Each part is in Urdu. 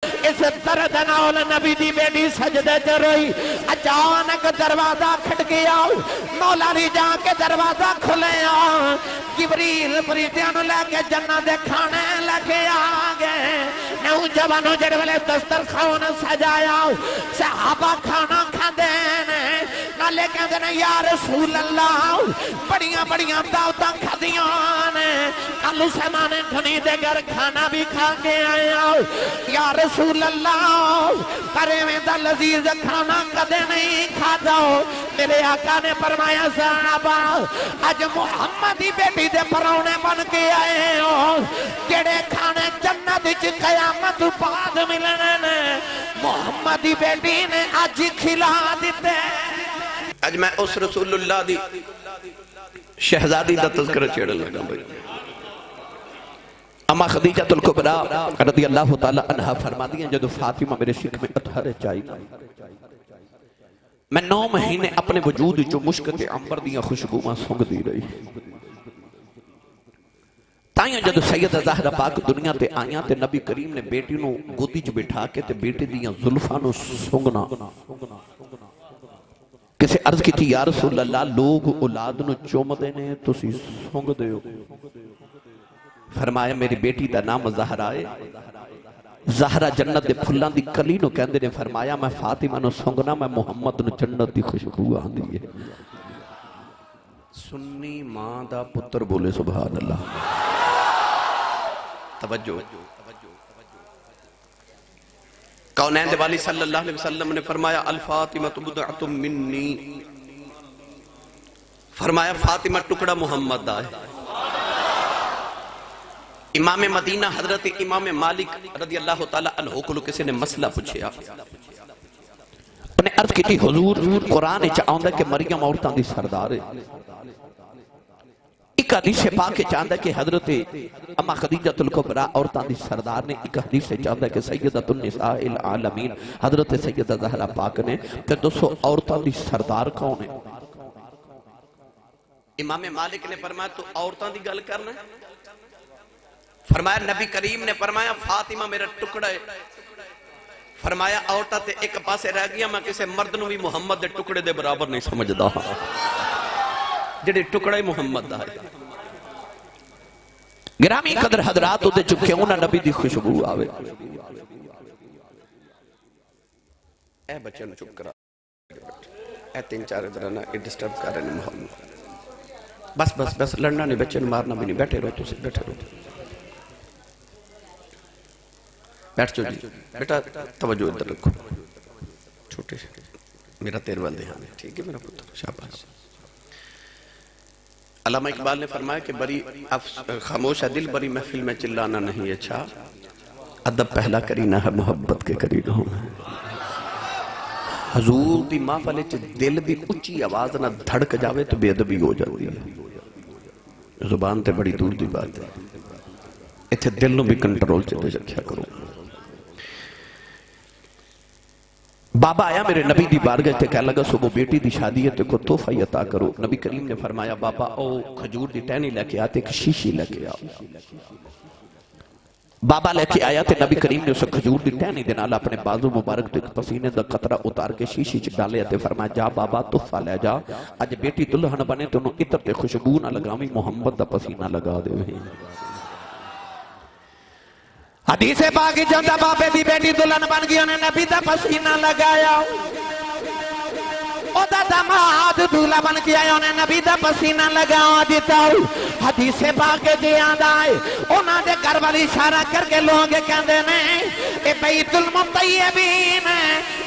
اس درد نال نبی دی بیٹی سجدے تے روئی اچانک دروازہ کھٹ گیا مولا علی جا کے دروازہ کھلیا جبریل فرشتیاں نو لے کے جنت دے کھانے لگے آگئے نوجوانوں جڑے والے دسترخوان سجایا صحابہ کھانا کھاندے نے نالے کہندے نے یا رسول اللہ بڑیاں بڑیاں دعوتاں کھدیاں نے کل سمانے گھنی دے گھر کھانا بھی کھا کے آیا یا رسول اللہ کرے میں دا لذیذ کھانا کدے نہیں کھاتا میرے آقا نے فرمایا صحابہ آج محمد ہی بیٹی دے پرونے بن کے آئے ہو جڑے کھانے جنت وچ قیامت بعد ملنے نے محمد ہی بیٹی نے آج کھلا دیتے آج میں اس رسول اللہ دی شہزادی دا تذکرہ چھیڑ لگا بھائی اما خدیجہ الکبریٰ رضی اللہ تعالیٰ عنہ فرما دیا جدو فاطمہ میرے شک میں اطہر چاہی میں 9 مہینے اپنے وجود جو مشکت عمبر دیا خوشبو ماں سنگ دی رہی تائیاں جدو سیدہ زہرہ پاک دنیا تے آیاں تے نبی کریم نے بیٹی نو گودی جو بٹھا کے تے بیٹی دیا ظلفانو سنگنا کسے عرض کی تھی یا رسول اللہ لوگ اولاد نو چوم دینے تو سی سنگ دے ہو فرمایا میری بیٹی دا نام زہرہ ہے زہرہ جنت دے پھلان دی کلی نو کہندے نے فرمایا میں فاطمہ نو سنگنا میں محمد نو جنت دی خوشبو آن دی ہے سنی ماں دا پتر بولے سبحان اللہ توجہ کونین دے والی صلی اللہ علیہ وسلم نے فرمایا الفاطمہ بضعۃ منی فرمایا فاطمہ ٹکڑا محمد دا ہے امام مدینہ حضرت امام مالک رضی اللہ تعالیٰ عنہ کو کسی نے مسئلہ پوچھیا انہیں عرض کی تھی حضور قرآن چاہتا کہ مریم عورتاں دی سردار ہے ایک حدیث پاک چاہتا کہ حضرت اما خدیجہ الکبریٰ عورتاں دی سردار نے ایک حدیث چاہتا کہ سیدۃ النساء العالمین حضرت سیدہ زہرہ پاک نے کہ دوستو عورتاں دی سردار کون ہے امام مالک نے فرمایا تو عورتاں دی گل کرنا ہے فرمایا نبی کریم نے فرمایا فاطمہ میرا ٹکڑا ہے فرمایا عورتہ تے ایک پاسے رہ گیا میں کسے مرد نو بھی محمد دے ٹکڑے دے برابر نہیں سمجھدا جڑے ٹکڑے محمد دا ہے گرامی قدر حضرات ہوتے چکے ہونا نبی دی خوشبو آوے اے بچے نو چپ کرا اے 3-4 درانہ اے ڈسٹرب کر رہے محمد بس لڑنا نہیں بچے نو مارنا بھی نہیں بیٹھے رہو تو سے بیٹھے رہو بیٹھ جو جی بیٹا توجہ ادھر رکھو چھوٹے میرا تیر والدے ہاں ٹھیک ہے میرا پتر شاباش علامہ اقبال نے فرمایا کہ بری خاموش ہے دل بری محفل میں چلانا نہیں اچھا ادب پہلا کرینہ ہے محبت کے قریب ہوں حضور دی محفل چ دل دی اچھی آواز نہ دھڑک جاوے تو بے ادبی ہو جاتی ہے زبان تے بڑی دور دی بات ہے اتھے دل نو بھی کنٹرول چلے رکھیا کرو بابا آیا میرے نبی دی بارگاہ تے کہہ لگا صبح بیٹی دی شادی ہے تے کو تحفہ عطا کرو نبی کریم نے فرمایا بابا او کھجور دی ٹہنی لے کے آتے ایک شیشی لے کے آؤ بابا لے کے آیا تے نبی کریم نے اسے کھجور دی ٹہنی دے نال اپنے بازو مبارک تے پسینے دا قطرہ اتار کے شیشی چ ڈالے تے فرمایا جا بابا تحفہ لے جا اج بیٹی دلہن بنے تے انہوں عطر تے خوشبو نہ لگاویں محمد دا پسینہ لگا دے حدیث پاکی جاندہ بابے دی بیٹی دلہن بن گئی انہیں نبی دا پسینہ لگایا او دا دماد دولہ بن گیا انہیں نبی دا پسینہ لگایا دیتا حدیث پاکی جاندہ آئے انہاں دے گھر والی اشارہ کر کے لوگ کہندے نے اے بیت المطیبین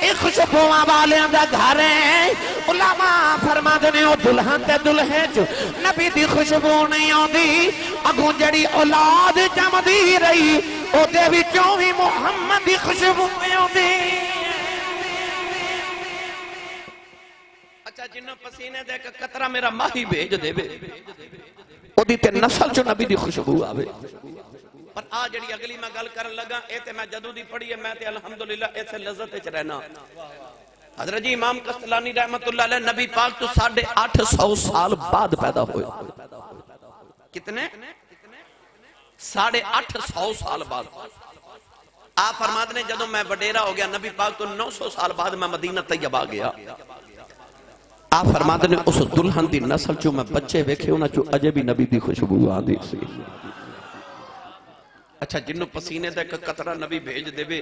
اے خوشبوواں والیاں دا گھر ہے علماء فرما دینے او دلہن تے دلہے جو نبی دی خوشبو نہیں آندی اگوں جڑی اولاد جم دی رہی او دے بھی چوہی محمد دی خوشبو میں آندی اچھا جنہوں پسینے دے کہ قطرہ میرا ماہی بھیج دے بے او دی تے نسل جو نبی دی خوشبو آوے پر آج جڑی اگلی میں گل کرن لگا اے تے میں جدو دی پڑھی ہے میں تے الحمدللہ اے سے لذت اچھ رہنا حضرت جی امام قسطلانی رحمت اللہ علیہ نبی پاک تو 850 سال بعد پیدا ہوئے کتنے 850 سال بعد آپ فرماتے ہیں جدوں میں وڈیرا ہو گیا نبی پاک تو 900 سال بعد میں مدینہ طیبہ گیا. آپ فرماتے ہیں اس دلہن دی نسل چو میں بچے ویکھے انہاں چو اجے بھی نبی دی خوشبو آندی سی. اچھا جنوں پسینے دا ایک قطرہ نبی بھیج دے بے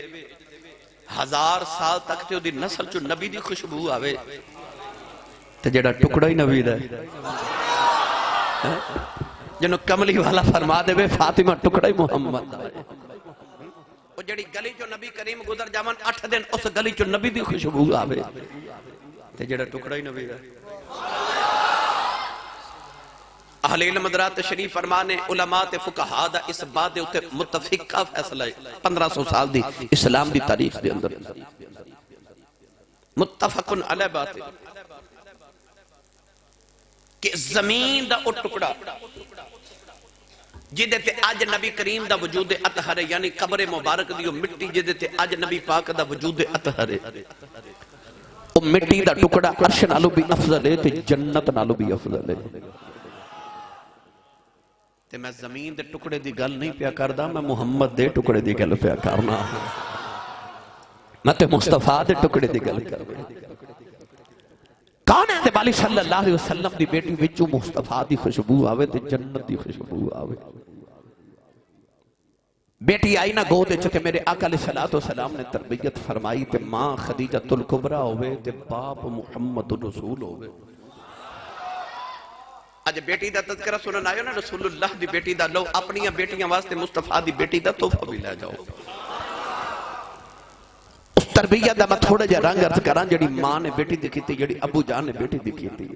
1000 سال تک تے دی نسل چو نبی دی خوشبو آوے تے جڑا ٹکڑا ہی نبی دا جنوں کملی والا فرما دے بے فاطمہ ٹکڑا ہی محمد دا وہ جڑی گلی جو نبی کریم گزر جاون 8 دن اس گلی جو نبی دی خوشبو آوے تے جڑا ٹکڑا ہی نبی دا. اہل علم حضرات تشریف فرمانے علماء تے فقہاء دا اس بات دے اوتے متفقہ فیصلہ ہے 1500 سال دی اسلام دی تاریخ دے اندر متفقن علی بات ہے کہ زمین دا او ٹکڑا جدے تے آج نبی کریم دا وجود اطہر ہے یعنی قبر مبارک دیو مٹی جدے تے آج نبی پاک دا وجود اطہر ہے او مٹی دا ٹکڑا عرش نالو بھی افضل ہے تے جنت نالو بھی افضل ہے. تے میں زمین دے ٹکڑے دی گل نہیں پیا کردا میں محمد دے ٹکڑے دی گل پیا کرنا میں تے مصطفیٰ دے ٹکڑے دی گل کرنا. کون ہے تے بالی صلی اللہ علیہ وسلم دی بیٹی وچوں مصطفیٰ دی خوشبو آوے تے جنت دی خوشبو آوے. بیٹی آئی نہ گودے چکے میرے آقا علیہ السلام نے تربیت فرمائی تے ماں خدیجۃ الکبریٰ ہوئے تے باپ محمد الرسول ہوئے. آج بیٹی دا تذکرہ سنن آئے نا رسول اللہ دی بیٹی دا لو اپنی بیٹیاں واسطے مصطفیٰ دی بیٹی دا تحفہ بھی لے جاؤ. اس تربیت دا میں تھوڑا جا رنگ عرض کران جڑی ماں نے بیٹی دی کیتی جڑی ابو جان نے بیٹی دی کیتی.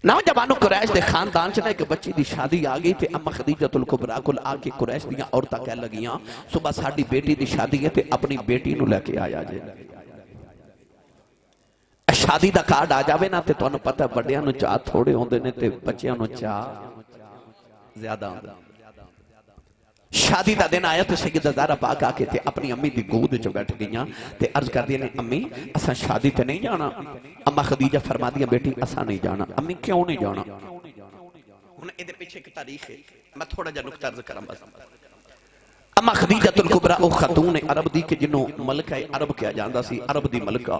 نوجوانوں قریش دے خاندان چنا ایک بچی دی شادی آگئی تے اما خدیجۃ الکبریٰ کل آکے قریش دیاں عورتاں کہہ لگیاں صبح ساڑی بیٹی دی شادی ہے تے اپنی بیٹی نو لے کے آیا جائے. شادی دا کارڈ آ جاوے نا تے تو انہوں پتہ بڑیاں نو چاہ تھوڑے ہوندے نے تے بچیاں نو چاہ زیادہ ہوندے. شادی دا دن آیا تے سیدہ زہرا پاک آکے تے اپنی امی دی گود جو بیٹھ گئیاں تے عرض کر دیا نے امی اساں شادی تے نہیں جانا. اما خدیجہ فرما دیا بیٹی اساں نہیں جانا. امی کیوں نہیں جانا؟ انہیں ادھے پیچھے کی تاریخ ہے میں تھوڑا جا نکتہ عرض کرم بس. اما خدیجۃ الکبریٰ او خاتون عرب دی کہ جنہوں ملکہ عرب کیا جاندہ سی عرب دی ملکہ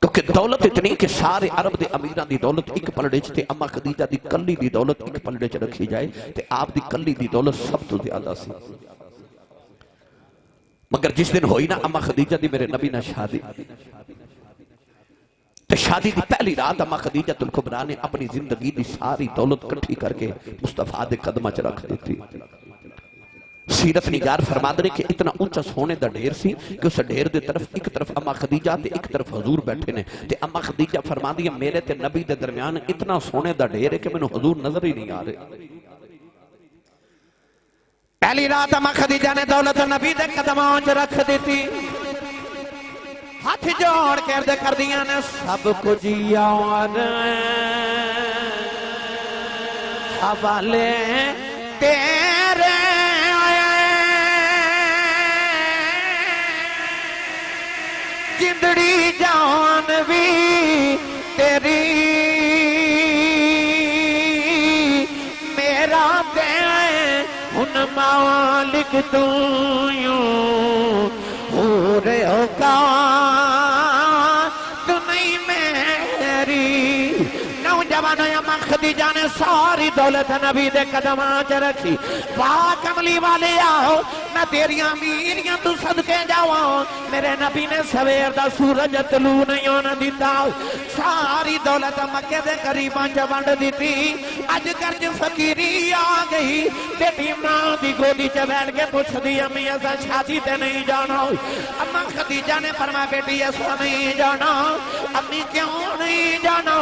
کیونکہ دولت اتنی کہ سارے عرب دے امیران دی دولت ایک پلڑے چھتے اما خدیجہ دی کلی دی دولت ایک پلڑے چھ رکھی جائے تے آپ دی کلی دی دولت سب تو زیادہ سی. مگر جس دن ہوئی نا اما خدیجہ دی میرے نبی نے شادی تے شادی دی پہلی رات اما خدیجہ الکبریٰ نے اپنی زندگی دی ساری دولت کٹھی کر کے مصطفیٰ دے قدمہ چھ رکھ دیتی. سیرت نگار فرما دے کہ اتنا اونچا سونے دا ڈھیر سی کہ اس ڈھیر دے طرف ایک طرف اما خدیجہ تے ایک طرف حضور بیٹھے نے تے اما خدیجہ فرما دیا میرے تے نبی دے درمیان اتنا سونے دا ڈھیر ہے کہ میں نے حضور نظر ہی نہیں آ رہے. پہلی رات اما خدیجہ نے دولت نبی دے قدموں چ رکھ دیتی ہاتھ جوڑ کر دیا نے سب کچھ یار حوالے تیرے جندڑی جان بھی تیری میرا دے ان مالک تو یوں ہو رہے ہو کا تو نہیں میری. نوجوانوں اما خدیجہ نے ساری دولت نبی دے قدماں چ رکھی. واہ کملی والے آؤ میں تیریاں میریاں تو صدقے جاؤں میرے نبی نے سویر دا سورج طلوع نہیں ہونا دیتا. ساری دولت مکے دے قریباں چ ونڈ دیتی. اج کرج فقیری آ گئی بیٹی ماں دی گودی چ بیٹھ کے پوچھ دی امی ایسا شادی تے نہیں جانا. اما خدیجہ نے فرمایا بیٹی ایسا نہیں جانا. امی کیوں نہیں جانا؟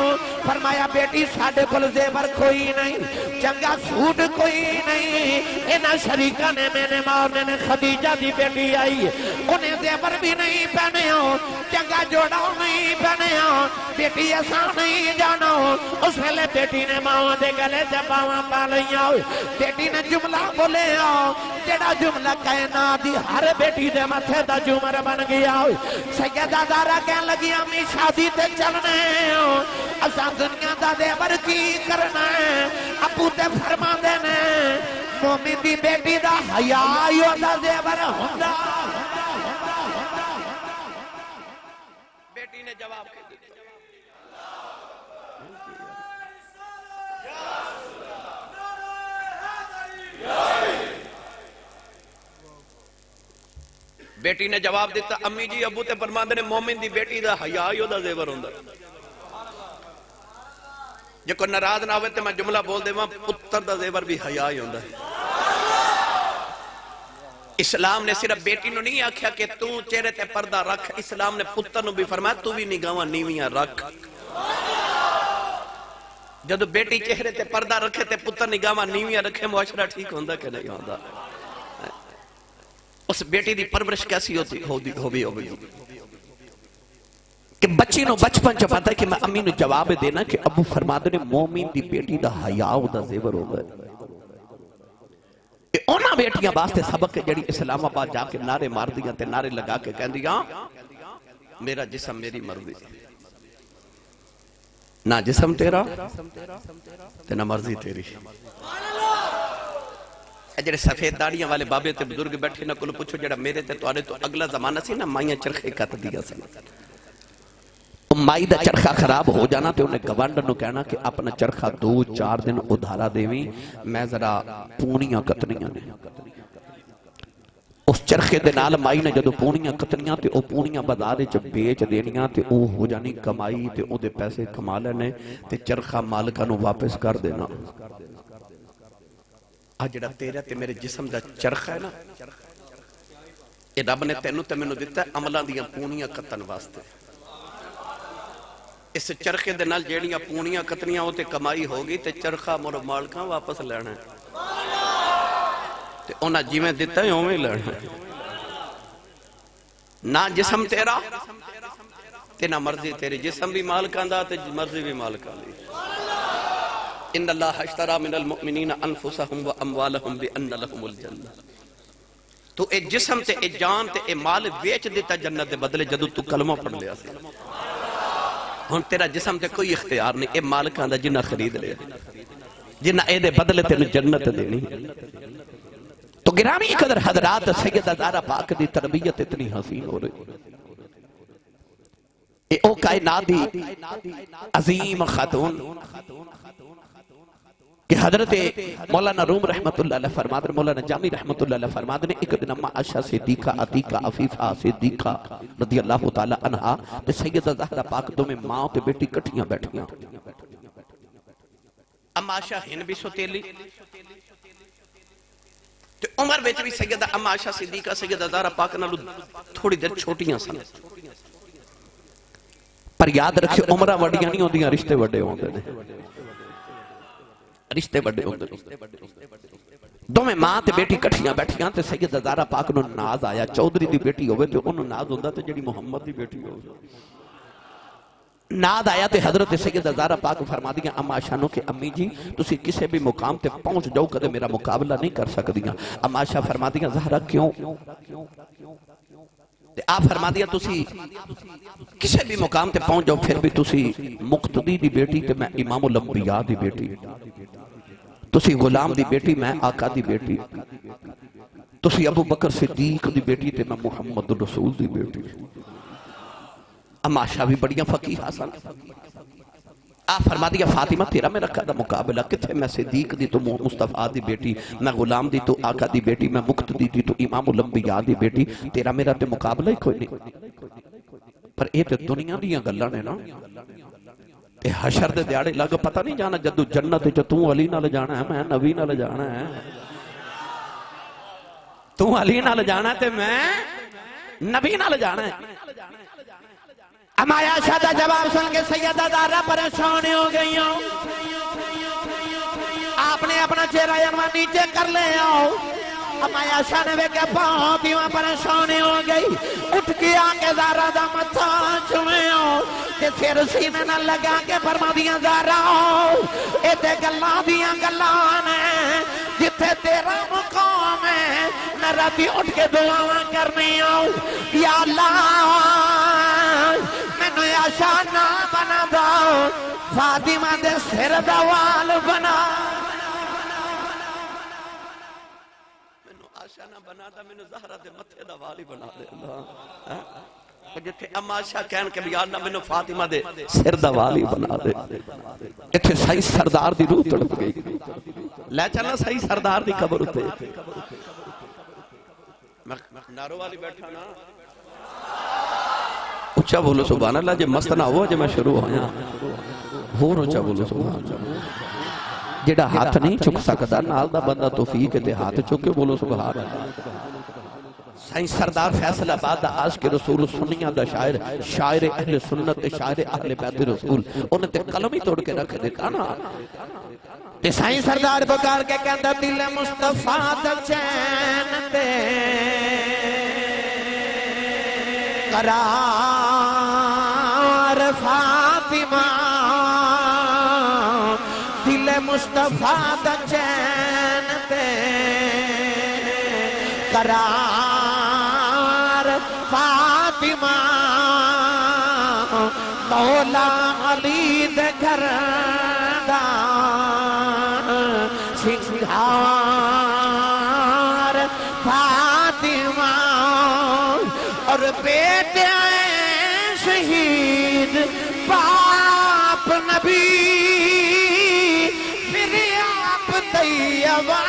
فرمایا بیٹی ساڑھے کل زیور کوئی نہیں چنگا سوٹ کوئی نہیں. انہاں شریکہ نے میں نے مارنے نے خدیجہ دی بیٹی آئی انہیں زیور بھی نہیں پہنے ہو چنگا جوڑا نہیں پہنے ہو. بیٹی ایسا نہیں جانا. اس ویلے بیٹی نے ماں دے گلے سے پاواں پا لیا. بیٹی نے جملہ بولے آؤ جڑا جملہ کائنات دی ہر بیٹی دے متھے دا جمر بن گیا. سیدہ زہرا کہنے لگی امی شادی تے چلنے ہو اساں دنیا دا زیور کی کرنا ہے. ابو تے فرما دینے مومن دی بیٹی دا حیا ہی دا زیور ہوندا بیٹی نے جواب کے دیا بیٹی نے جواب دیتا امی جی ابو تے فرماندے نے مومن دی بیٹی دا حیا ہی دا زیور ہوندا جو کوئی ناراض نہ ہوئے تے میں جملہ بول دے پتر دا زیور بھی حیا ہی ہوندا اسلام نے صرف بیٹی نو نہیں آکھیا کہ تو چہرے تے پردہ رکھ اسلام نے پتر نو بھی فرمایا تو بھی نگاواں نیویاں رکھ جدو بیٹی چہرے تے پردہ رکھے تے پتر نگاواں نیویاں رکھے معاشرہ ٹھیک ہوندا کہ نہیں ہوندا اس بیٹی دی پرورش کیسی ہوئی کہ بچی نو بچپن چ پتہ ہے کہ میں امی نو جواب دینا کہ ابو فرماندے نے مومن دی بیٹی دا حیا دا زیور ہوندا ہے اونا بیٹیاں واسطے سبق ہے جڑی اسلام آباد جا کے نعرے مار دیاں تے نعرے لگا کے کہندیاں میرا جسم میری مرضی نہ جسم تیرا تے نہ مرضی تیری جڑے سفید داڑیاں والے بابے تے بزرگ بیٹھے نہ کول پوچھو جڑا میرے تے تواڈے تو اگلا زمانہ سی نا مائیاں چرخے کت دیا سی مائی دا چرخہ خراب ہو جانا تے انہیں گوانڈر نو کہنا کہ اپنا چرخہ 2-4 دن ادھارا دیویں میں ذرا پونیاں کتنیاں نے اس چرخے دے نال مائی نے جدو پونیاں کتنیاں تے او پونیاں بازارے چ بیچ دینیاں تے او ہو جانی کمائی تے او دے پیسے کما لینے تے چرخہ مالکاں نو واپس کر دینا جڑا تیرا تے میرے جسم دا چرخہ ہے نا یہ رب نے تینوں تے مینوں دیتا ہے عملاں دیاں پونیاں کتن واسطے اس چرخے دے نال جیڑیاں پونیاں کتنیاں ہوتے کمائی ہوگی تے چرخہ مر مالکاں واپس لینا ہے تے انہاں جی میں دیتا ہے اوویں لینا ہے نہ جسم تیرا تے نہ مرضی تیری جسم بھی مالکاں دا تے مرضی بھی مالکاں دی ان اللہ اشترى من المؤمنین انفسهم واموالهم بان لهم الجنہ تو اے جسم تے اے جان تے اے مال بیچ دیتا جنت دے بدلے جدو تو کلمہ پڑھ لیا سی ہن تیرا جسم تے کوئی اختیار نہیں اے مالکاں دا جنہ خرید لیا جنہ اے دے بدلے تے جنت دینی تو گرامی قدر حضرات سیدہ زہرا پاک دی تربیت اتنی حسین ہو رہی اے او کائنات دی عظیم خاتون کہ حضرت مولانا روم رحمت اللہ علیہ فرماد رہے مولانا جامی رحمت اللہ علیہ فرماد رہے ایک دن اما عائشہ صدیقہ عتیقہ عفیفہ صدیقہ رضی اللہ تعالی عنہ تے سیدہ زہرا پاک دو میں ماں تے بیٹی کٹھیاں بیٹھیاں اما عائشہ ہن بھی سوتیلی تے عمر بیچ بھی سیدہ اما عائشہ صدیقہ سیدہ زہرا پاک نالو تھوڑی دیر چھوٹیاں سن پر یاد رکھے عمرہ وڈیاں نہیں ہوندیاں رشتے وڈے ہوندے نے رشتے بڑے ہوندے دو میں ماں تے بیٹی کٹھیاں بیٹھیاں تے سیدہ زہرا پاک نو ناز آیا چودھری دی بیٹی ہوئے تے انہوں ناز ہوندا تے جڑی محمد دی بیٹی ہوئے ناز آیا تے حضرت سیدہ زہرا پاک فرما دیا اما عائشہ نو کہ امی جی تسی کسے بھی مقام تے پہنچ جاؤ کدے میرا مقابلہ نہیں کر سکدیاں اما عائشہ فرما دیا زہرا کیوں تے آپ فرما دیا تسی کسے بھی مقام تے پہنچ جاؤ پھر بھی تسی مقتدی دی بیٹی تے میں امام الانبیاء دی بیٹی تسی غلام دی بیٹی میں آقا دی بیٹی تسی ابو بکر صدیق دی بیٹی تے میں محمد رسول دی بیٹی اما عائشہ بھی بڑیاں فقیہ حسن آپ فرما دیا فاطمہ تیرا میرا قدر مقابلہ کتھے میں صدیق دی تو مصطفیٰ دی بیٹی میں غلام دی تو آقا دی بیٹی میں مقتدی دی تو امام الانبیاء دی بیٹی تیرا میرا تے مقابلہ ہی کوئی نہیں پر اے تے دنیا دیاں گلاں نے نا تے حشر دے دیاڑے لگ پتہ نہیں جانا جدو جنت چ تو علی نال جانا ہے میں نبی نال جانا ہے تو علی نال جانا تے میں نبی نال جانا ہے اما عائشہ دا جواب سن کے سیدہ زہرا پریشان ہو گئی آپ نے اپنا چہرہ ینوان نیچے کر لے آؤ اما عائشہ نے ویکھیا فاطمہ پریشان ہو گئی اٹھ کے آ کے زہرا دا متھا چومیا تے پھر سینے نال لگا کے فرما دیا زہرا اے تے گلاں دیاں گلاں نے جتھے تیرا مقام ہے میں راتی اٹھ کے دعاواں کرنی آؤ یا اللہ مینوں عائشہ نہ بنا دا فاطمہ دے سر دا وال بنا بنا دا میں زہرا دے متھے دا والی بنا دے جتھے اماشا کہن کے بھی آنا میں فاطمہ دے سر دا والی بنا دے اتھے صحیح سردار دی روح تڑپ گئی لے چلنا صحیح سردار دی قبر ہوتے نارو والی بیٹھا نا اچھا بولو سبحان اللہ جے مست نہ ہوا جے میں شروع ہویا ہور اچھا بولو سبحان اللہ جیڑا ہاتھ نہیں چک سکتا نال دا بندہ توفیق تے ہاتھ چکے بولو سبحان اللہ سائیں سردار فیصل آباد دا عاشق رسول سنیہ دا شاعر اہل سنت شاعر اہل بیت رسول انہیں تے قلم ہی توڑ کے رکھ دے کانا تے سائیں سردار بکار کے کہندہ دل مصطفیٰ دا چین تے قرار فاطمہ دل مصطفیٰ دا چین تے قرار فاطمہ مولا علی دے گھر دا سنگھار فاطمہ اور بیٹے شہید باپ نبی پھر آپ طیبہ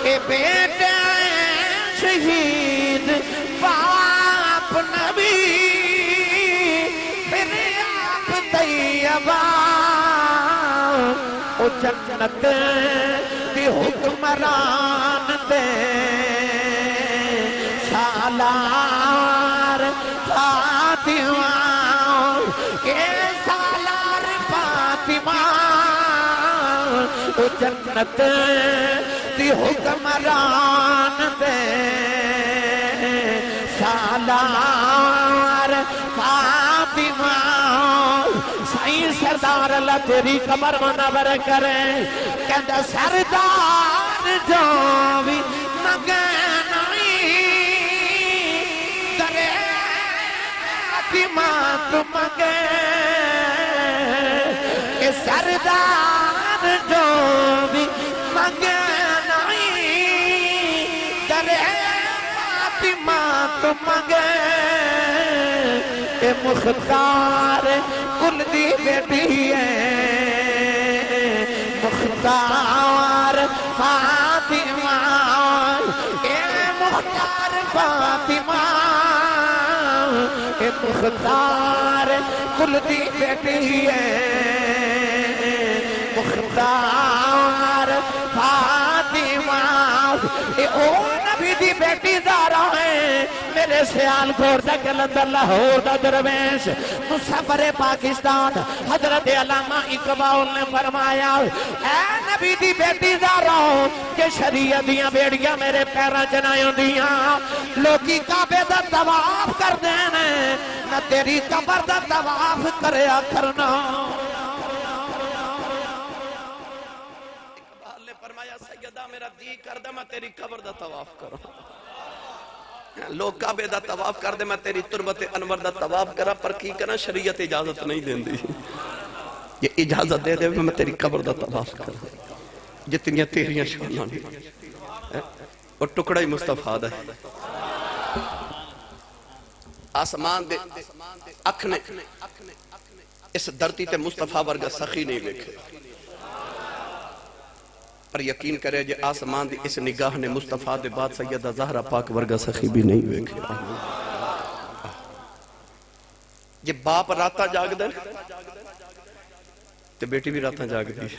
اے بیٹے شہید باپ نبی پھر آپ طیبہ او جنت دی حکمران دے سالار فاطمہ اے سالار فاطمہ او جنت دی حکمران دے سالار فاطمہ سائیں سردار اللہ تیری قبر منور کریں کہندہ سردار جو بھی مگنائی کرے فاطمہ تم مگے کہ سردار جو بھی مگنائی کرے فاطمہ تم مگے کہ مختار کل دی بیٹی ہے مختار فاطمہ اے مختار فاطمہ اے مختار کل دی بیٹی ہے مختار فاطمہ اے او نبی دی بیٹی دارا ہے میرے سیال گھوڑ دا کلندر لاہور دا درویش مسافر پاکستان حضرت علامہ اقبال نے فرمایا اے نبی دی بیٹی دارا کہ شریعت دیاں بیڑیاں میرے پیرا چنائیوں دیاں لوگی کعبے دا طواف کر دینے نہ تیری قبر دا طواف کریا کرنا اقبال نے فرمایا سیدہ میرا دی کر دے میں تیری قبر دا طواف کروں لوگ کعبے دا طواف کر دے میں تیری تربت انور دا طواف کرا پر کی کرنا شریعت اجازت نہیں دین دی یہ اجازت دے دے میں تیری قبر دا طواف کرا جتنی تیریاں شاناں اور ٹکڑا ہی مصطفیٰ دا ہے آسمان دے اکھنے اس دھرتی تے مصطفیٰ ورگا سخی نہیں دیکھے پر یقین کرے جے آسمان دی اس نگاہ نے مصطفیٰ دے بعد سیدہ زہرہ پاک ورگا سخی بھی نہیں دیکھے جے باپ راتا جاگ دے تے بیٹی بھی راتا جاگ دی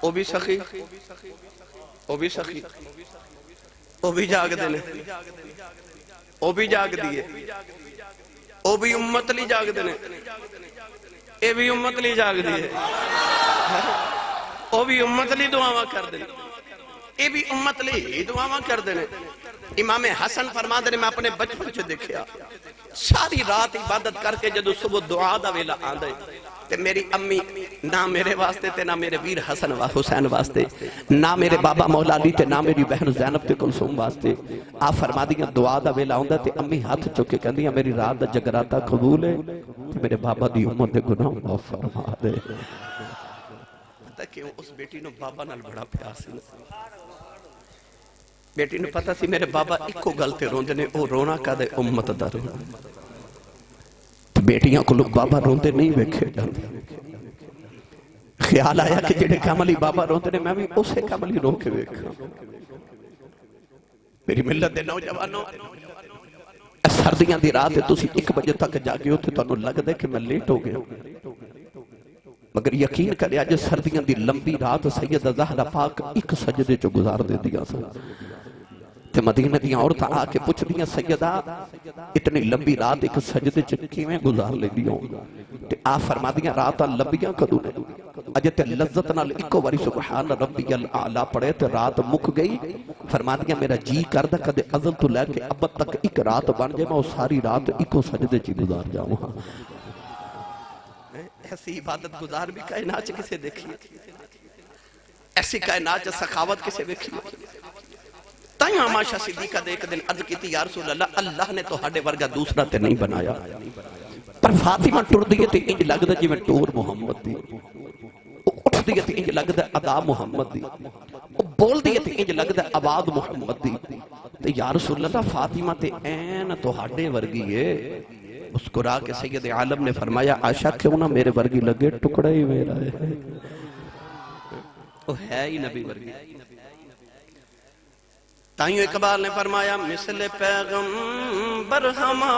او بھی سخی او بھی سخی او بھی جاگ دینے او بھی جاگ دیئے او بھی امت لی جاگ دینے اے بھی امت لی جاگ دیئے او بھی امت لی دعاواں کر دینے اے بھی امت لی دعاواں کر دینے امام حسن فرما دینے میں اپنے بچپن سے دیکھیا ساری رات عبادت کر کے جدو صبح دعا دا ویلا آندے تے میری امی نہ میرے واسطے تے نہ میرے ویر حسن و حسین واسطے نہ میرے بابا مولا علی تے نہ میری بہن زینب تے کلثوم واسطے آپ فرما دیاں دعا دا ویلا ہوندا تے امی ہاتھ چکے کہندیاں میری رات دا جگراتا قبول ہے تے میرے بابا دی امت دے گناہ معاف فرما دے کیوں اس بیٹی نو بابا نال بڑا پیار سی بیٹی نو پتا سی میرے بابا ایکو گل تے روندے نے او رونا کدے امت دا رونا بیٹیاں کو لوگ بابا روندے نہیں ویکھے جاندے خیال آیا کہ جڑے کاملی بابا روندے نے میں بھی اسے کاملی رو کے ویکھاں میری ملت دے نوجوانوں سردیاں دی رات ہے تسی 1 بجے تک جاگے ہو تے تانوں لگدا ہے کہ میں لیٹ ہو گیا مگر یقین کرے اج سردیاں دی لمبی رات سیدہ زہرا پاک ایک سجدے چ گزار دے دیا سن تے مدینہ دی عورتاں آ کے پوچھ دیاں سیدہ اتنی لمبی رات ایک سجدے چ کیویں گزار لیندی ہو تے آ فرما دیاں راتاں لمبیاں کدوں نے اج تے لذت نال اکو واری سبحان ربی الاعلی پڑھے تے رات مک گئی فرما دیاں میرا جی کردا کدے ازل تو لے کے اب تک ایک رات بن جائے میں ساری رات اکو سجدے چ گزار جاؤں ایسی عبادت گزار بھی کائنات چ کسے دیکھی ایسی کائنات چ سخاوت کسے دیکھی تائیں عائشہ صدیقہ دے ایک دن عرض کیتی یا رسول اللہ نے تو ہاڈے ورگا دوسرا تے نہیں بنایا پر فاطمہ ٹر دی تے انج لگدا جویں ٹور محمد دی اٹھ دی تے انج لگدا ادا محمد دی بول دی تے انج لگدا آواز محمد دی تے یا رسول اللہ فاطمہ تے این تو ہاڈے ورگی ہے مسکرا کے سید عالم نے فرمایا عائشہ کیوں نہ میرے ورگی لگے ٹکڑا ہی میرا ہے وہ ہے ہی نبی ورگی تائیوں اقبال نے فرمایا مثل پیغمبر ہما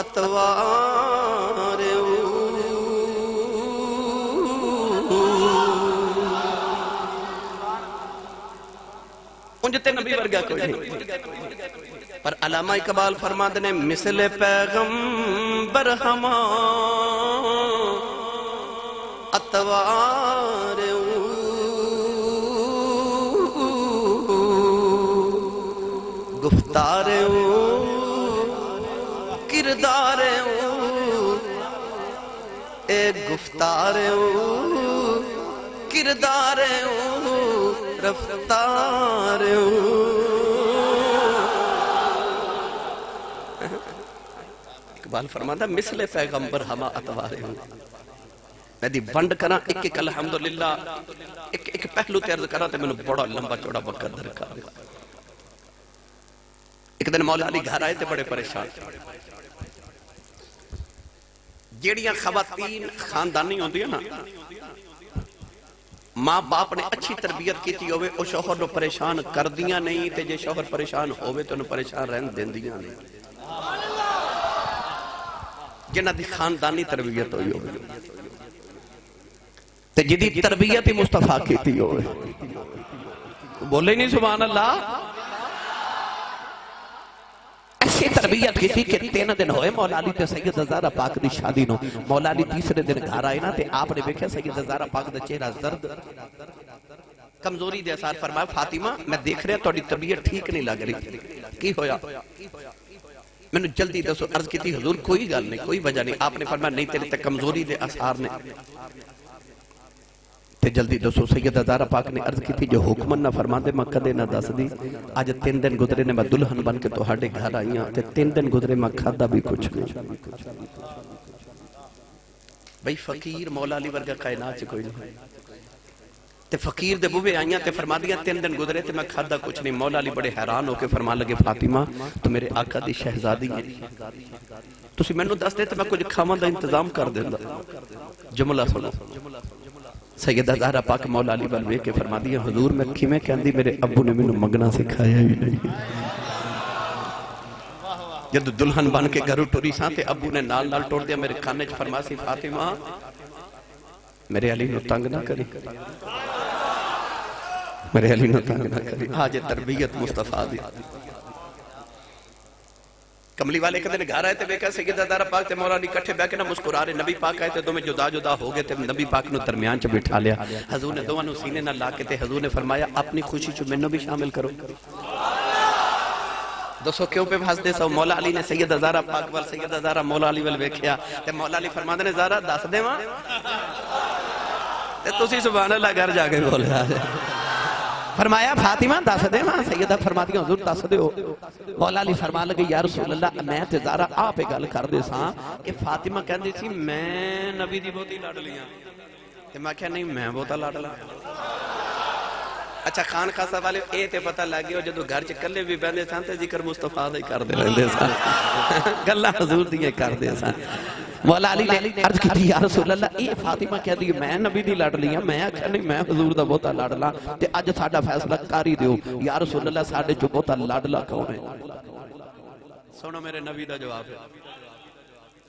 اتوار انجھتے نبی ورگا کوئی نہیں پر علامہ اقبال فرماتے نے مثل پیغمبر ہما اتوار گفتار کردار اے گفتار کردار رفتار اقبال فرماتا مثل پیغمبر ہما اتوار میں دی بند کرا ایک الحمدللہ ایک پہلو تے عرض کرا تے میں نے بڑا لمبا چوڑا وقت درکار ایک دن مولا علی گھر آئے تے بڑے پریشان جیڑیاں خواتین خاندانی ہوندی ہیں نا ماں باپ نے اچھی تربیت کیتی ہوئے او شوہر نو پریشان کر دیاں نہیں تے جے شوہر پریشان ہوئے تو انہوں پریشان رہن دین دیاں نہیں جنہ دی خاندانی تربیت ہوئی ہوئے تے جدی تربیت مصطفیٰ کیتی ہوئے بولے نہیں سبحان اللہ ایسی تربیت کی تھی کہ 3 دن ہوئے مولا علی تے سید زہرا پاک دی شادی نو مولا علی تیسرے دن گھر آئے نا تے آپ نے دیکھا سید زہرا پاک دا چہرہ زرد کمزوری دے اثار فرمایا فاطمہ میں دیکھ رہا تھوڑی طبیعت ٹھیک نہیں لگ رہی کی ہویا میں نے جلدی دسو عرض کی تھی حضور کوئی گل نہیں کوئی وجہ نہیں آپ نے فرمایا نہیں تیرے تے کمزوری دے اثار نے تے جلدی دسو سیدہ زہرا پاک نے عرض کی تھی جو حکمن نہ فرما دے میں کدے نہ دس دی آج 3 دن گزرے نے میں دلہن بن کے تو ہاڑے گھر آئیاں تے 3 دن گزرے میں کھادا بھی کچھ نہیں بھئی فقیر مولا علی ورگا کائنات کوئی نہیں تے فقیر دے بوبے آئیاں تے فرما دیا 3 دن گزرے تے میں کھادا کچھ نہیں مولا علی بڑے حیران ہو کے فرما لگے فاطمہ تو میرے آقا دی شہزادی ہے تسی میں نو دس دے تے میں کچھ کھاواں دا انتظام کر دیندا جملہ سنو سیدہ زہرا پاک مولا علی بلوے کے فرما دیا حضور میں کیمیں کہندی میرے ابو نے میں منگنا سکھایا ہی نہیں جب دلہن بن کے گھرو ٹوری ساں تے ابو نے نال نال ٹوڑ دیا میرے کھانے چ فرما سی فاطمہ میرے علی نو تنگ نہ کری میرے علی نو تنگ نہ کری آج تربیت مصطفیٰ دی کملی والے کے دن گھر آئے تے بیکا سیدہ زہرا پاک تے مولا علی کٹھے بیکے نہ مسکرا رہے نبی پاک آئے تے دو میں جدا جدا ہو گئے تے نبی پاک نو درمیان چ بٹھا لیا حضور نے دونوں سینے نہ لا کے تے حضور نے فرمایا اپنی خوشی چ مینوں بھی شامل کرو دوستو کیوں پہ بھاس دے سو مولا علی نے سیدہ زہرا پاک وال سیدہ زہرا مولا علی وال ویکھیا تے مولا علی فرماندے نے زہرا دس دے ماں تے تسی سبحان اللہ گھر جا کے بولیا فرمایا فاطمہ دس دے ماں سیدہ فرماتی حضور دس دے ہو مولا علی فرما لگے یا رسول اللہ میں تے زارا آپ گل کر دے ساں کہ فاطمہ کہندی سی میں نبی دی بہتی لڑ لیاں تے میں کہا نہیں میں بہتا لڑ لا اچھا خان خاصہ والے اے تے پتہ لگ گیا جدو گھر چ کلے بھی بہندے سان تے ذکر مصطفیٰ دا ہی کر دے رہندے سان گلاں حضور دی کر دے سان مولا علی نے عرض کی یا رسول اللہ اے فاطمہ کہہ دی میں نبی دی لڑ لیاں میں آکھیا نہیں میں حضور دا بہتا لڑ لا تے اج ساڈا فیصلہ کر ہی دیو یا رسول اللہ ساڈے چ بہتا لڑ لا کون ہے سنو میرے نبی دا جواب ہے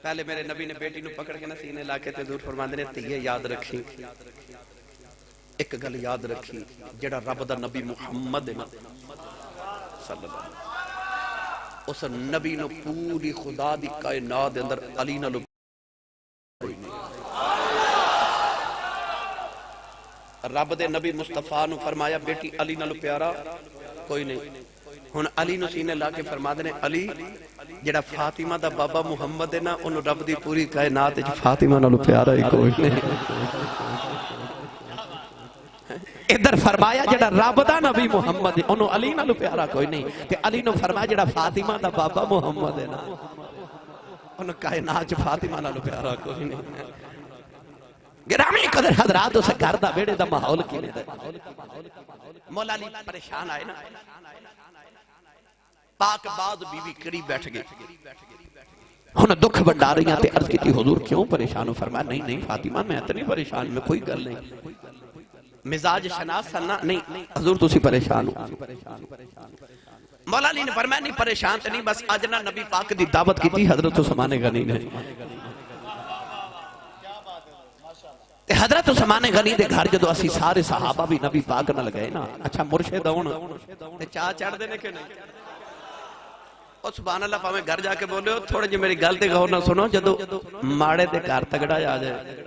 پہلے میرے نبی نے بیٹی نو پکڑ کے نہ سینے لا کے تے حضور فرماندے نے تیے یاد رکھی ایک گل یاد رکھی جڑا رب دا نبی محمد صلی اللہ علیہ وسلم اس نبی نو پوری خدا دی کائنات دے اندر علی نالو کوئی نہیں رب دے نبی مصطفیٰ نو فرمایا بیٹی علی نالو پیارا کوئی نہیں ہن علی نو سینے لا کے فرما دے نے علی جڑا فاطمہ دا بابا محمد ہے نا انہوں رب دی پوری کائنات وچ فاطمہ نالو پیارا ہی کوئی نہیں ادھر فرمایا جڑا رب دا نبی محمد ہے انہوں علی نالو پیارا کوئی نہیں تے علی نو فرمایا جڑا فاطمہ دا بابا محمد ہے نا انہوں کائنات فاطمہ نالو پیارا کوئی نہیں گرامی قدر حضرات اسے گھر دا بیڑے دا ماحول کی لے مولا علی پریشان آئے نا پاک بعد بی بی کڑی بیٹھ گئی ہن دکھ بنڈا رہی ہیں تے عرض کی تھی حضور کیوں پریشان ہو فرمایا نہیں نہیں فاطمہ میں اتنی پریشان میں کوئی گل نہیں مزاج شناس سننا نہیں حضور تسی پریشان ہو مولا علی نے فرمایا نہیں پریشان تے نہیں بس اجنا نبی پاک دی دعوت کی تھی حضرت عثمان غنی نے حضرت عثمان غنی دے گھر جدو اسی سارے صحابہ بھی نبی پاک نہ لگئے نا اچھا مرشد ہون تے چاہ چڑھ دینے کے نہیں اور سبحان اللہ پاہمیں گھر جا کے بولے ہو تھوڑے جو میری گل تے غور نہ سنو جدو ماڑے دے گھر تگڑا آ جائے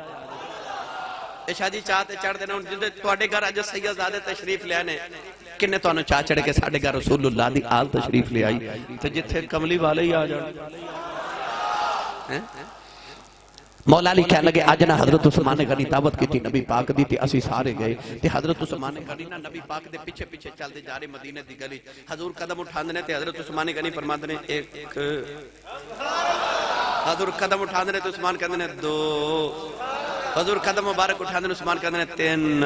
شاہ جی چاہتے چڑھ دینا جدے توڑے گھر آج سید زادے تشریف لے آنے کنے تو انہوں چاہ چڑھ کے ساڑھے گھر رسول اللہ دی آل تشریف لے آئی تو جتھے کملی والے ہی آ جائے مولا علی کہنے لگے آج نا حضرت عثمان غنی دعوت کی تھی نبی پاک دی تھی اسی سارے گئے تے حضرت عثمان غنی نا نبی پاک دے پیچھے پیچھے چل دے جارے مدینہ دی گلی حضور قدم اٹھاندنے تے حضرت عثمان غنی فرماندنے ایک حضور قدم اٹھاندنے تے عثمان کہندنے دو حضور قدم مبارک اٹھاندنے عثمان کہندنے تین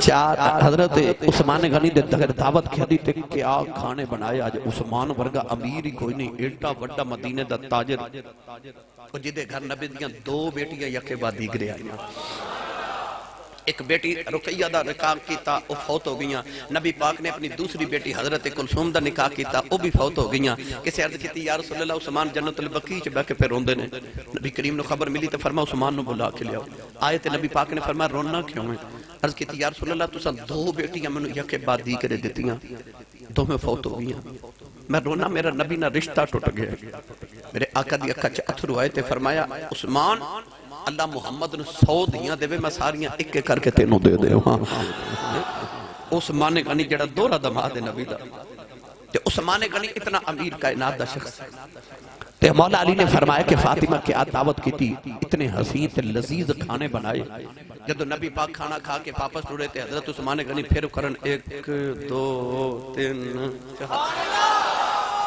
چار حضرت عثمان غنی دے دگر دعوت کھدی تے کیا کھانے بنائے آج عثمان ورگا امیر ہی کوئی نہیں ایٹا وڈا مدینہ دا تاجر اور جدے گھر نبی دیاں دو بیٹیاں یکے بعد دیگرے آئیاں ایک بیٹی رقیہ دا نکاح کیتا وہ فوت ہو گئیاں نبی پاک نے اپنی دوسری بیٹی حضرت کلثوم دا نکاح کیتا وہ بھی فوت ہو گئیاں کسی عرض کیتی یا رسول اللہ عثمان جنت البقیع چ بیٹھ کے پہ روندے نے نبی کریم نے خبر ملی تے فرمایا عثمان نو بلا کے لے آؤ آئے تے نبی پاک نے فرمایا رونا کیوں ہے عرض کیتی یا رسول اللہ تساں دو بیٹیاں مینوں یکے بعد دیگرے دتیاں دو میں فوت ہو گئیاں میں رونا میرا نبی نہ رشتہ ٹوٹ گیا میرے آقا دی اکھا چ اتھرو آئے تے فرمایا عثمان اللہ محمد نے 100 دیاں دے میں ساریاں ایک کر کے تینوں دے دے عثمان غنی جڑا دورہ دماد نبی دا تے عثمان غنی اتنا امیر کائنات دا شخص تے مولا علی نے فرمایا کہ فاطمہ کی آت دعوت کی تھی اتنے حسین تے لذیذ کھانے بنائے جب نبی پاک کھانا کھا کے واپس ٹوڑے تے حضرت عثمان غنی پھر کرن 1 2 3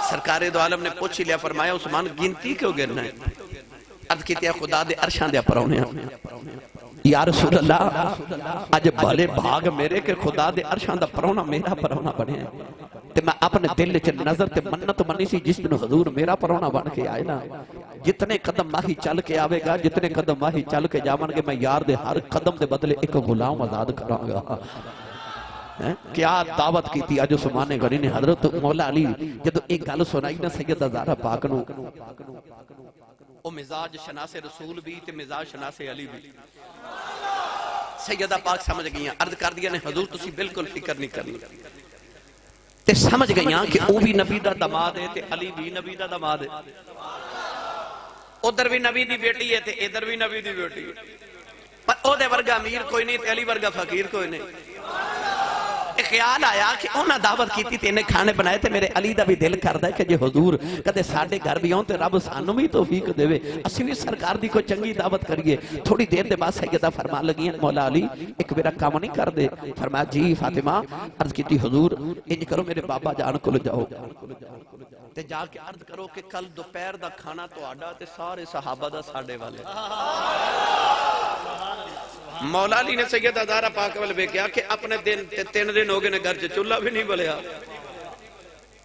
سرکار دو عالم نے پوچھ لیا فرمایا عثمان گنتی کیوں گرنا ہے عرض کی تیا خدا دے عرشان دیا پرونے یا رسول اللہ آج بھلے بھاگ میرے کہ خدا دے عرشان دا پرونا میرا پرونا بنے تے میں اپنے دل چ نظر تے منت منی سی جس دن حضور میرا پرونا بن کے آئے نا جتنے قدم ماہی چل کے آوے گا جتنے قدم ماہی چل کے جاون گے میں یار دے ہر قدم دے بدلے ایک غلام آزاد کراں گا کیا دعوت کی تھی آج عثمان غنی نے حضرت مولا علی جب ایک گل سنائی نا سیدہ زہرا پاک نو وہ مزاج شناس رسول بھی تے مزاج شناس علی بھی سیدہ پاک سمجھ گئیاں عرض کر دیا نے حضور تسی بالکل فکر نہیں کرنی تے سمجھ گئیاں کہ او بھی نبی دا دماد ہے تے علی بھی نبی دا دماد ہے ادھر بھی نبی دی بیٹی ہے تے ادھر بھی نبی دی بیٹی ہے پر او دے ورگا امیر کوئی نہیں تے علی ورگا فقیر کوئی نہیں خیال آیا کہ انہاں دعوت کیتی تے انہیں کھانے بنائے تے میرے علی دا بھی دل کردا ہے کہ جے حضور کدے ساڈے گھر بھی آؤں تے رب سانوں بھی توفیق دے اسی بھی سرکار دی کوئی چنگی دعوت کریے. تھوڑی دیر دے بعد سیدہ فرما لگی ہیں مولا علی ایک میرا کام نہیں کر دے. فرمایا جی فاطمہ. عرض کیتی حضور انج کرو میرے بابا جان کو جاؤ تے جا کے عرض کرو کہ کل دوپہر دا کھانا تہاڈا تے سارے صحابہ دا ساڈے والے. مولا علی نے سیدہ زہرا پاک ول ویکھیا کہ اپنے دن 3 دن ہو گئے نے گھر چ چولہا بھی نہیں بلیا.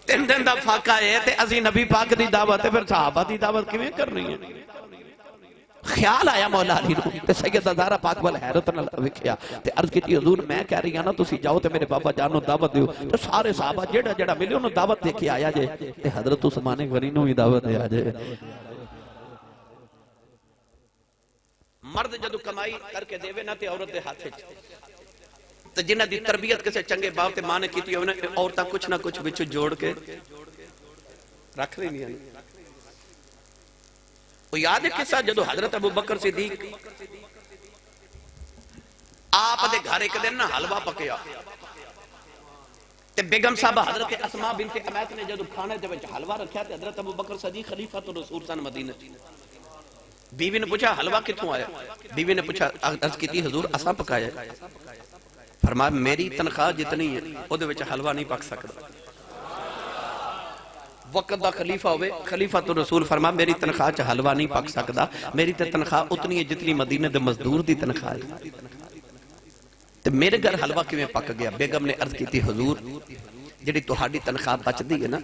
3 دن دا فاقہ ہے تے اسی نبی پاک دی دعوت ہے پھر صحابہ دی دعوت کیویں کرنی ہے. خیال آیا مولا علی نو تے سیدہ زہرا پاک ول حیرت نال ویکھیا تے عرض کیتی حضور میں کہہ رہی ہاں نا تسی جاؤ تے میرے بابا جان نو دعوت دیو. تے سارے صحابہ جیڑا جیڑا ملے انہوں دعوت دے کے آیا جے تے حضرت عثمان غنی نو بھی دعوت دے آ جے. مرد جدو کمائی کر کے دیوے نہ تے عورت دے ہاتھ وچ تے جنہاں دی تربیت کسے چنگے باپ تے ماں نے کیتی ہوے عورتاں کچھ نہ کچھ وچ جوڑ کے رکھ رہی ہیں. وہ یاد ہے قصہ جدو حضرت ابو بکر صدیق آپ دے گھر ایک دن نہ حلوہ پکیا تے بیگم صاحب حضرت اسماء بنت امیت نے جدو کھانے دے وچ حلوہ رکھیا تے حضرت ابو بکر صدیق خلیفہ تو رسول سن مدینہ. بیوی نے پوچھا حلوہ کتوں آیا؟ بیوی نے پوچھا عرض کی تھی حضور اساں پکایا. فرمایا میری تنخواہ جتنی ہے او دے وچ حلوہ نہیں پک سکتا. وقت دا خلیفہ ہوئے خلیفہ تو رسول فرمایا میری تنخواہ چ حلوہ نہیں پک سکتا. میری تے تنخواہ اتنی ہے جتنی مدینے دے مزدور دی تنخواہ ہے. تے میرے گھر حلوہ کیویں پک گیا؟ بیگم نے عرض کی تھی حضور جڑی تہاڈی تنخواہ بچدی ہے نا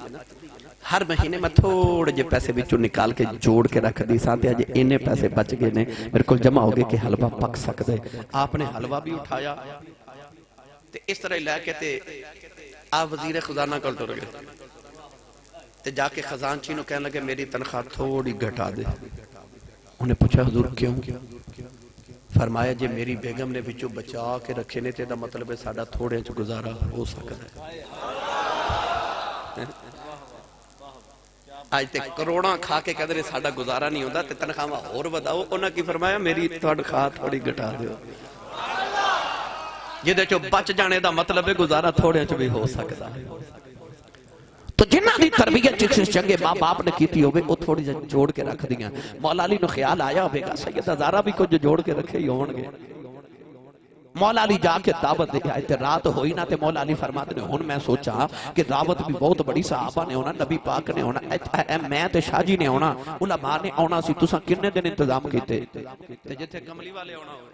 ہر مہینے میں تھوڑے جے پیسے بچوں نکال کے جوڑ کے رکھ دی ساں تے اج اینے پیسے بچ گئے نے میرے کول جمع ہو گئے کہ حلوہ پک سکدا ہے. آپ نے حلوہ بھی اٹھایا تے اس طرح لے کے تے آپ وزیر خزانہ کول ٹر گئے تے جا کے خزانچی نو کہنے لگے میری تنخواہ تھوڑی گھٹا دے. انہیں پوچھا حضور کیوں؟ فرمایا جے میری بیگم نے بچوں بچا کے رکھے نے تے دا مطلب ہے ساڈا تھوڑے چ گزارا ہو سکدا ہے. آج تے کروڑاں کھا کے کہتے ہیں ساڈا گزارا نہیں ہوتا تے تنخواہ اور وداؤ. انہاں کی فرمایا میری تنخواہ تھوڑی گھٹا دیو جدے چو بچ جانے دا مطلب ہے گزارا تھوڑے چ بھی ہو سکتا ہے. تو جنہ دی تربیت جس چنگے ماں باپ نے کیتی ہوئے وہ تھوڑی جوڑ کے رکھ دیاں. مولا علی نو خیال آیا ہوئے گا سیدہ زہرا بھی کچھ جوڑ کے رکھے ہی ہون گے. مولا علی جا کے دعوت دے آئے تے رات ہوئی نہ تے مولا علی فرماتے نے ہن میں سوچا کہ دعوت بھی بہت بڑی صحابہ نے ہونا نبی پاک نے ہونا میں تے شاہ جی نے ہونا علماء نے ہونا سی تساں کنے دن انتظام کیتے تے جتھے کملی والے ہونا ہو.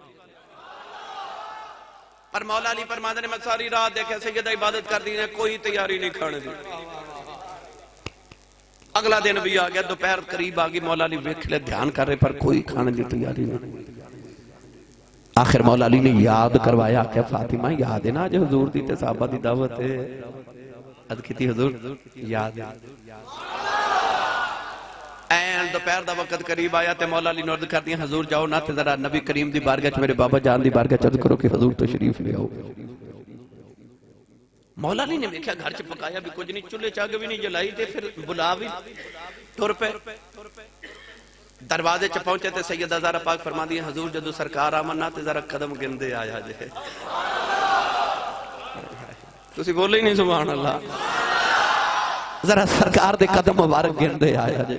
پر مولا علی فرماتے نے میں ساری رات دیکھے سیدہ عبادت کر دی نے کوئی تیاری نہیں کھانے دی. اگلا دن بھی آ گیا دوپہر قریب آ گئی مولا علی ویکھ لے دھیان کر رہے پر کوئی کھانے دی تیاری نہیں. آخر مولا علی نے یاد کروایا کہ فاطمہ یاد ہے نا جو حضور دی تے صحابہ دی دعوت ہے. عرض کی تھی حضور یاد ہے. این دوپہر دا وقت قریب آیا تے مولا علی نے عرض کر دیا حضور جاؤ نہ تے ذرا نبی کریم دی بارگاہ چ میرے بابا جان دی بارگاہ چ عرض کرو کہ حضور تشریف لے آؤ. مولا علی نے دیکھا گھر چ پکایا بھی کچھ نہیں چولہے چاگ بھی نہیں جلائی تے پھر بلا بھی ٹر پے. دروازے چ پہنچے تے سیدہ زہرا پاک فرما دی حضور جدو سرکار آمنا تے ذرا قدم گندے آیا جے. تسی بولے ہی نہیں سبحان اللہ. ذرا سرکار دے قدم مبارک گندے آیا جے.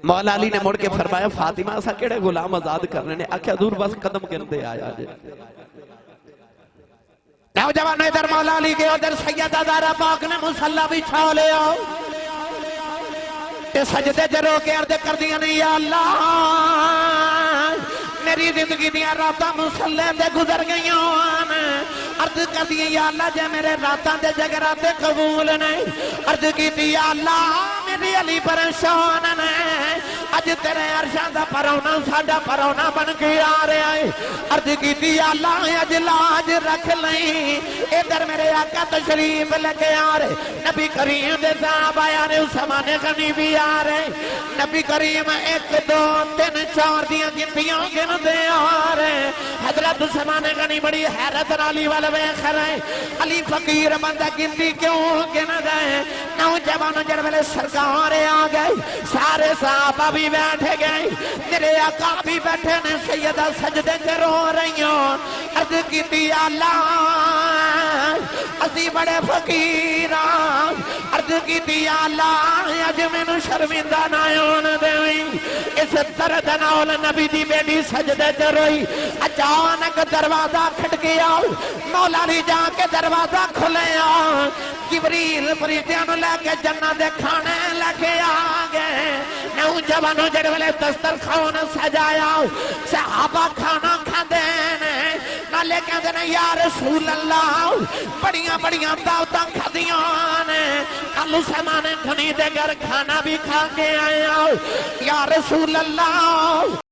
مولا علی نے مڑ کے فرمایا فاطمہ اسا کیڑے غلام آزاد کرنے نے آکھیا حضور بس قدم گندے آیا جے. نوجوانوں ادھر مولا علی کے ادھر سیدہ زہرا پاک نے مصلی بچھا لیا تے سجدے جرو کے عرض کر دیا نہیں یا اللہ میری زندگی دیا راتاں مصلی دے گزر گئیاں عرض کر دیا یا اللہ جے میرے راتاں دے جگراتے قبول نہیں. عرض کی دی یا اللہ میری علی پریشان نہیں اج تیرے عرشاں دا پرونا ساڈا پرونا بن کے آ رہا ہے. عرض کی دی یا اللہ اج لاج رکھ لیں ادھر میرے آقا تشریف لے کے آ رہے نبی کریم دے صاحب آیا نے عثمان غنی بھی آ رہے نبی کریم 1 2 3 4 دیاں گنتیاں گن دے آ رہے. حضرت عثمان غنی بڑی حیرت علی والے ویکھ رہے علی فقیر بندہ گنتی کیوں گن دے. نوجوان جڑ ویلے سرکار آ گئے سارے صحابہ بھی بیٹھے گئے میرے آقا بھی بیٹھے نے سیدہ سجدے تے رو رہی ہوں عرض کیتی اللہ اسی بڑے فقیراں عرض کیتی اللہ اج مینوں شرمندہ نہ ہون دیویں اس درد نال نبی دی بیٹی سجدے تے روئی اچانک دروازہ کھٹکیا مولا علی جا کے دروازہ کھلیا جبریل فرشتیاں نوں لے کے جنت دے کھانے لے کے آ گئے نوجوانوں جڑے ویلے دسترخوان سجایا صحابہ کھانا کھاندے نے نالے کہندے نے یا رسول اللہ بڑیاں بڑیاں دعوتاں کھدیاں نے کل سمانے کھنی دے گھر کھانا بھی کھا کے آیا یا رسول اللہ